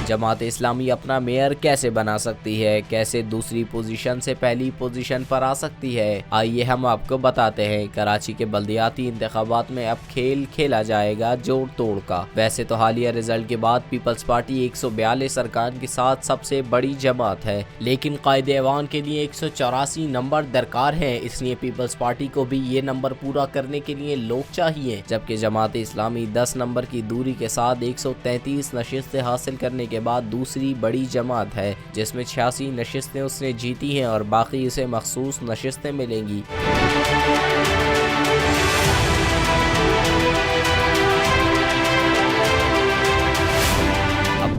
जमात इस्लामी अपना मेयर कैसे बना सकती है, कैसे दूसरी पोजीशन से पहली पोजीशन पर आ सकती है, आइए हम आपको बताते हैं। कराची के बल्दियाती इंतखाबात में अब खेल खेला जाएगा जोड़ तोड़ का। वैसे तो हालिया रिजल्ट के बाद पीपल्स पार्टी 142 अरकान के साथ सबसे बड़ी जमात है, लेकिन कायदे ऐवान के लिए 184 नंबर दरकार है, इसलिए पीपल्स पार्टी को भी ये नंबर पूरा करने के लिए लोग चाहिए। जबकि जमात इस्लामी 10 नंबर की दूरी के साथ 133 नशिस्तें हासिल करने के बाद दूसरी बड़ी जमात है, जिसमें 86 नशिस्तें उसने जीती हैं और बाकी इसे मखसूस नशिस्तें मिलेंगी।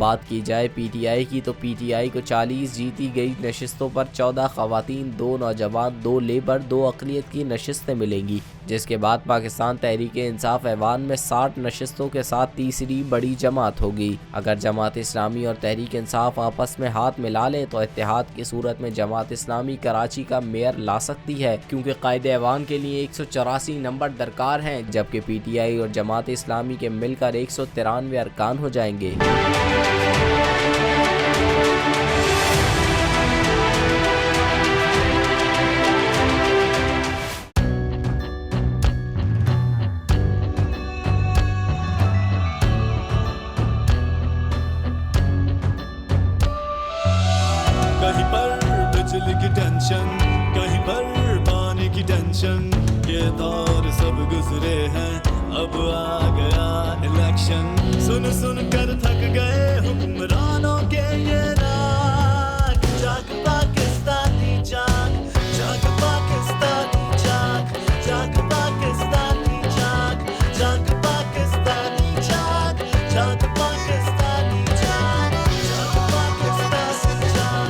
बात की जाए पीटीआई की, तो पीटीआई को 40 जीती गई नशिस्तों पर 14 खवातीन, 2 नौजवान, 2 लेबर, 2 अक़लियत की नशिस्तें मिलेंगी, जिसके बाद पाकिस्तान तहरीके इंसाफ ऐवान में 60 नशिस्तों के साथ तीसरी बड़ी जमात होगी। अगर जमात इस्लामी और तहरीक इंसाफ आपस में हाथ मिला लें तो इत्तेहाद की सूरत में जमात इस्लामी कराची का मेयर ला सकती है, क्योंकि कायदे ऐवान के लिए 184 नंबर दरकार हैं, जबकि पीटीआई और जमात इस्लामी के मिलकर 193 अरकान हो जाएंगे। कहीं पर बिजली की टेंशन, कहीं पर पानी की टेंशन, ये दौर सब गुजरे हैं, अब आ गया इलेक्शन। सुन सुन कर थक गए हुक्मरानों के ये राग, जाग पाकिस्तानी जाग, जाग पाकिस्तानी जाग, जाग पाकिस्तानी जाग, जाग पाकिस्तानी जाग, जाग पाकिस्तानी जाग, जाग पाकिस्तानी जाग,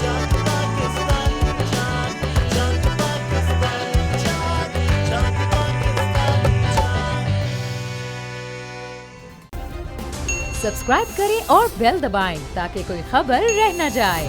जाग पाकिस्तानी जाग, जाग पाकिस्तानी जाग, जाग पाकिस्तानी जाग। सब्सक्राइब करें और बेल दबाएं ताकि कोई खबर रह न जाए।